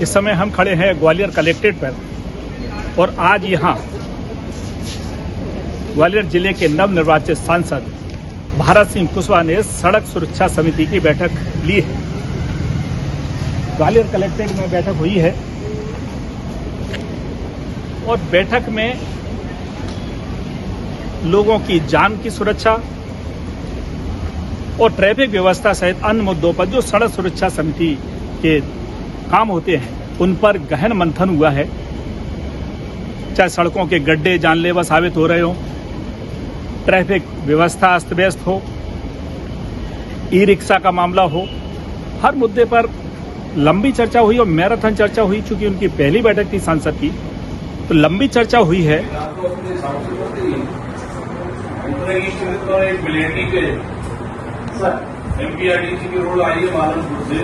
इस समय हम खड़े हैं ग्वालियर कलेक्ट्रेट पर और आज यहाँ ग्वालियर जिले के नवनिर्वाचित सांसद भारत सिंह कुशवाहा ने सड़क सुरक्षा समिति की बैठक ली है। ग्वालियर कलेक्ट्रेट में बैठक हुई है और बैठक में लोगों की जान की सुरक्षा और ट्रैफिक व्यवस्था सहित अन्य मुद्दों पर जो सड़क सुरक्षा समिति के काम होते हैं उन पर गहन मंथन हुआ है। चाहे सड़कों के गड्ढे जानलेवा साबित हो रहे हो, ट्रैफिक व्यवस्था अस्त व्यस्त हो, ई रिक्शा का मामला हो, हर मुद्दे पर लंबी चर्चा हुई और मैराथन चर्चा हुई। चूंकि उनकी पहली बैठक थी सांसद की, तो लंबी चर्चा हुई है। एमपीआरडीसी की रोड आई है मालनपुर से,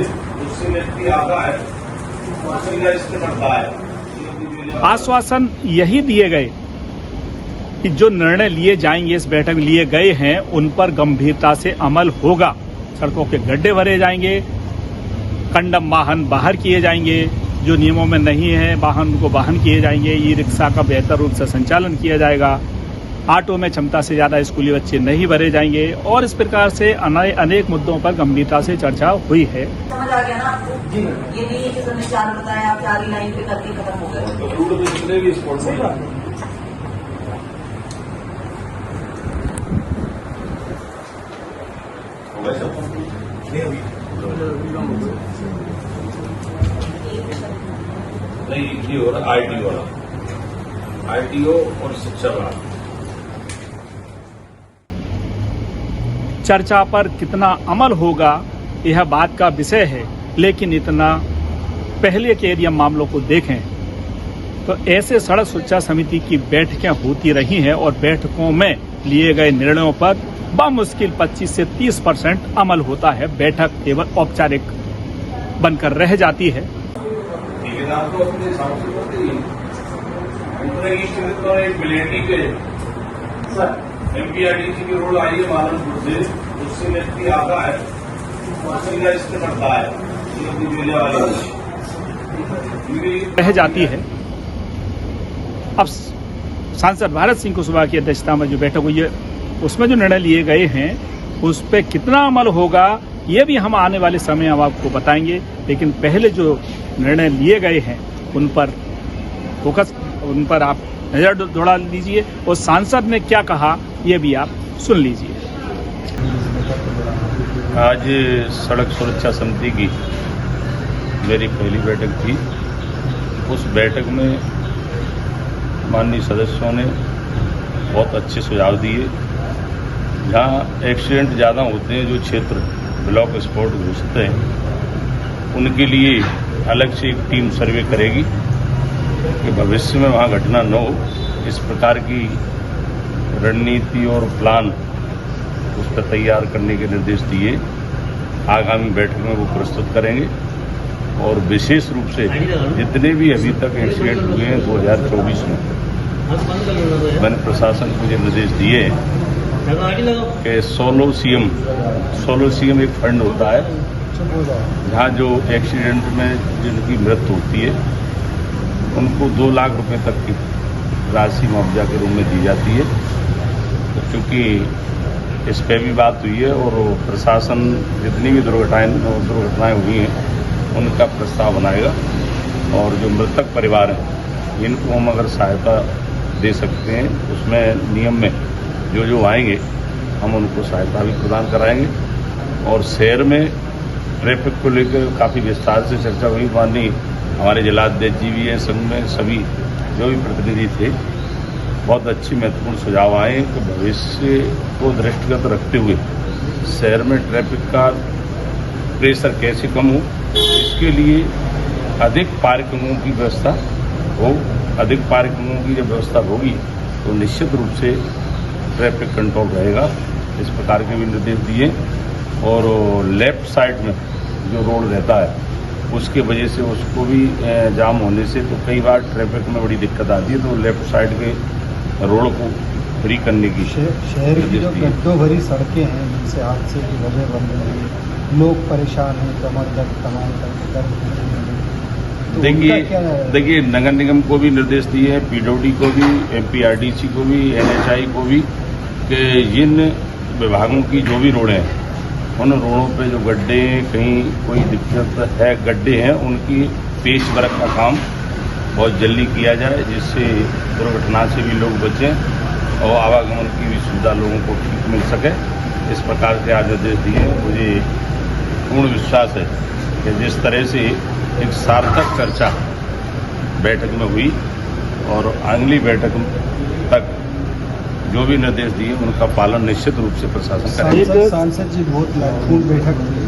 उससे व्यक्ति आता है, आश्वासन यही दिए गए कि जो निर्णय लिए जाएंगे, इस बैठक में लिए गए हैं, उन पर गंभीरता से अमल होगा। सड़कों के गड्ढे भरे जाएंगे, कंडम वाहन बाहर किए जाएंगे, जो नियमों में नहीं है वाहन को वाहन किए जाएंगे, ई रिक्शा का बेहतर रूप से संचालन किया जाएगा, ऑटो में क्षमता से ज्यादा स्कूली बच्चे नहीं भरे जाएंगे और इस प्रकार से अनेक मुद्दों पर गंभीरता से चर्चा हुई है। समझ आ गया ना आपको? जी ये नहीं है कि सर ने 4 बताया, आप 4 ही लाइन पे करके खत्म हो गए। रूट पे जितने भी स्पॉट हैं नहीं, ये हो रहा आईटीओ वाला, आईटीओ और शिक्षा वाला। चर्चा पर कितना अमल होगा यह बात का विषय है, लेकिन इतना पहले के यदि हम मामलों को देखें तो ऐसे सड़क सुरक्षा समिति की बैठकें होती रही हैं और बैठकों में लिए गए निर्णयों पर बमुश्किल 25 से 30% अमल होता है। बैठक केवल औपचारिक बनकर रह जाती है। ठेकेदार को अपने हिसाब से करते ही एमपीआरडीसी की रोड आई है मालनपुर से, उससे व्यक्ति आता है, उससे इससे करता है, रह जाती है। अब सांसद भारत सिंह कुशवाहा की अध्यक्षता में जो बैठक हुई है, उसमें जो निर्णय लिए गए हैं उस पर कितना अमल होगा ये भी हम आने वाले समय हम आपको बताएंगे। लेकिन पहले जो निर्णय लिए गए हैं उन पर फोकस, उन पर आप नजर दौड़ा लीजिए और सांसद ने क्या कहा ये भी आप सुन लीजिए। आज सड़क सुरक्षा समिति की मेरी पहली बैठक थी। उस बैठक में माननीय सदस्यों ने बहुत अच्छे सुझाव दिए। जहाँ एक्सीडेंट ज़्यादा होते हैं, जो क्षेत्र ब्लॉक स्पॉट घुसते हैं, उनके लिए अलग से एक टीम सर्वे करेगी कि भविष्य में वहाँ घटना न हो। इस प्रकार की रणनीति और प्लान उस पर तैयार करने के निर्देश दिए। आगामी बैठक में वो प्रस्तुत करेंगे और विशेष रूप से जितने भी अभी तक एक्सीडेंट हुए हैं 2024 में, मैंने प्रशासन को ये निर्देश दिए कि सोलो सीएम एक फंड होता है, जहाँ जो एक्सीडेंट में जिनकी मृत्यु होती है उनको 2 लाख रुपए तक की राशि मुआवजा के रूप में दी जाती है। तो चूँकि इस पर भी बात हुई है और प्रशासन जितनी भी दुर्घटनाएं हुई हैं उनका प्रस्ताव बनाएगा और जो मृतक परिवार हैं इनको हम अगर सहायता दे सकते हैं, उसमें नियम में जो आएंगे हम उनको सहायता भी प्रदान कराएंगे। और शहर में ट्रैफिक को लेकर काफ़ी विस्तार से चर्चा हुई। माननीय हमारे जिलाध्यक्ष जी भी हैं, संघ में सभी जो भी प्रतिनिधि थे, बहुत अच्छी महत्वपूर्ण सुझाव आए कि भविष्य को दृष्टिगत रखते हुए शहर में ट्रैफिक का प्रेशर कैसे कम हो, इसके लिए अधिक पार्किंगों की व्यवस्था हो। अधिक पार्किंगों की जब व्यवस्था होगी तो निश्चित रूप से ट्रैफिक कंट्रोल रहेगा। इस प्रकार के भी निर्देश दिए। और लेफ्ट साइड में जो रोड रहता है उसके वजह से उसको भी जाम होने से तो कई बार ट्रैफिक में बड़ी दिक्कत आती है, तो लेफ्ट साइड के रोड को फ्री करने की शहर की जो गड्ढों भरी सड़कें हैं जिनसे हादसे की वजह बन रही है, लोग परेशान हैं, कमर दर्द, तमाम दर्द, तो उनका क्या है? देखिए नगर निगम को भी निर्देश दिए हैं, पीडब्ल्यूडी को भी, एमपीआरडीसी को भी, एनएचआई को भी, कि जिन विभागों की जो भी रोडें हैं उन रोडों पे जो गड्ढे कहीं कोई दिक्कत है, गड्ढे हैं, उनकी पेच वर्क का काम बहुत जल्दी किया जाए, जिससे दुर्घटना से भी लोग बचें और आवागमन की भी सुविधा लोगों को ठीक मिल सके। इस प्रकार के आज निर्देश दिए हैं। मुझे पूर्ण विश्वास है कि जिस तरह से एक सार्थक चर्चा बैठक में हुई और अगली बैठक तक जो भी निर्देश दिए उनका पालन निश्चित रूप से प्रशासन करेगा। सांसद जी बहुत महत्वपूर्ण बैठक हुई।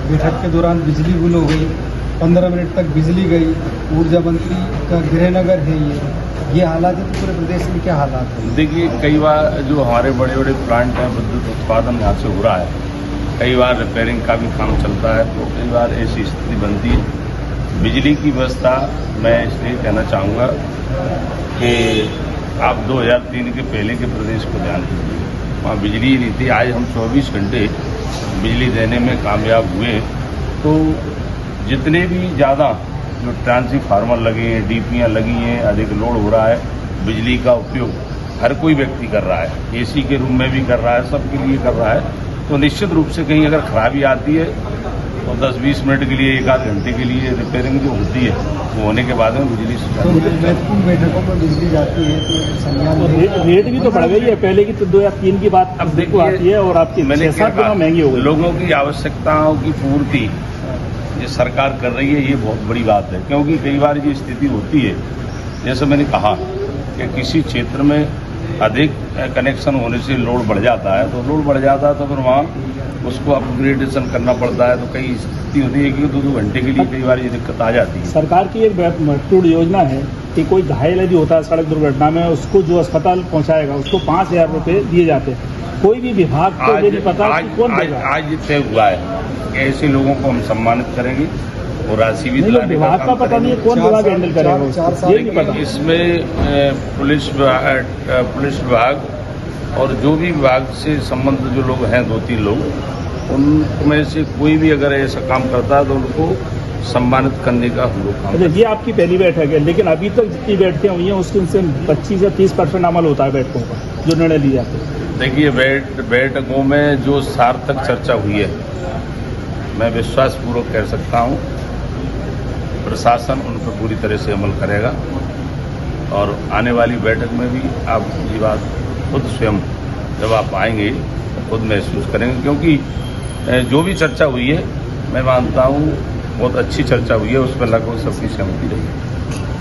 बैठक के दौरान बिजली गुल हो गई, 15 मिनट तक बिजली गई। ऊर्जा मंत्री का गृहनगर है ये हालात है, तो पूरे प्रदेश में क्या हालात है? देखिए कई बार जो हमारे बड़े बड़े प्लांट हैं, विद्युत उत्पादन यहाँ से हो रहा है, कई बार रिपेयरिंग का भी काम चलता है, तो कई बार ऐसी स्थिति बनती है। बिजली की व्यवस्था मैं इसलिए कहना चाहूँगा कि आप 2003 के पहले के प्रदेश को ध्यान दीजिए, वहाँ बिजली नहीं थी। आज हम 24 घंटे बिजली देने में कामयाब हुए। तो जितने भी ज़्यादा जो ट्रांसफार्मर लगे हैं, डीपीयाँ लगी हैं, अधिक लोड हो रहा है, बिजली का उपयोग हर कोई व्यक्ति कर रहा है, एसी के रूम में भी कर रहा है, सबके लिए कर रहा है। तो निश्चित रूप से कहीं अगर खराबी आती है तो 10-20 मिनट के लिए, 1 आध घंटे के लिए रिपेयरिंग जो होती है वो होने के बाद में बिजली तो महत्वपूर्ण बैठकों में बिजली जाती है तो संज्ञान रेट भी तो बढ़ गई है। पहले की तो 2003 की बात अब देखो आती है और आपकी 6-7 गुना महंगी हो गई। लोगों की आवश्यकताओं की पूर्ति ये सरकार कर रही है, ये बहुत बड़ी बात है। क्योंकि कई बार ये स्थिति होती है, जैसे मैंने कहा कि किसी क्षेत्र में अधिक कनेक्शन होने से लोड बढ़ जाता है, तो लोड बढ़ जाता है तो फिर वहाँ उसको अपग्रेडेशन करना पड़ता है। तो कई स्थिति होती है कि 2-2 घंटे के लिए कई बार ये दिक्कत आ जाती है। सरकार की एक महत्वपूर्ण योजना है कि कोई घायल यदि होता है सड़क दुर्घटना में, उसको जो अस्पताल पहुंचाएगा उसको 5,000 रुपये दिए जाते हैं। कोई भी विभाग को ये नहीं पता कि कौन देगा। आज तय हुआ है कि ऐसे लोगों को हम सम्मानित करेंगे और राशि भी नहीं, विभाग का पता नहीं है कौन विभाग हैंडल करेगा उसको, ये नहीं पता। इसमें पुलिस विभाग और जो भी विभाग से संबंधित जो लोग हैं, 2-3 लोग, उनमें से कोई भी अगर ऐसा काम करता है तो उनको सम्मानित करने का हम लोग काम। अच्छा, ये आपकी पहली बैठक है, लेकिन अभी तक जितनी बैठकें हुई हैं उसके उनसे 25 या 30% अमल होता है बैठकों का, जो निर्णय लिए जाते हैं। देखिए बैठकों में जो सार्थक चर्चा हुई है, मैं विश्वासपूर्वक कह सकता हूँ प्रशासन उन पर पूरी तरह से अमल करेगा और आने वाली बैठक में भी आप ये बात खुद स्वयं जब आप आएंगे तो खुद महसूस करेंगे। क्योंकि जो भी चर्चा हुई है मैं मानता हूँ बहुत अच्छी चर्चा हुई है, उस पर लगभग सबकी सहमति रही है।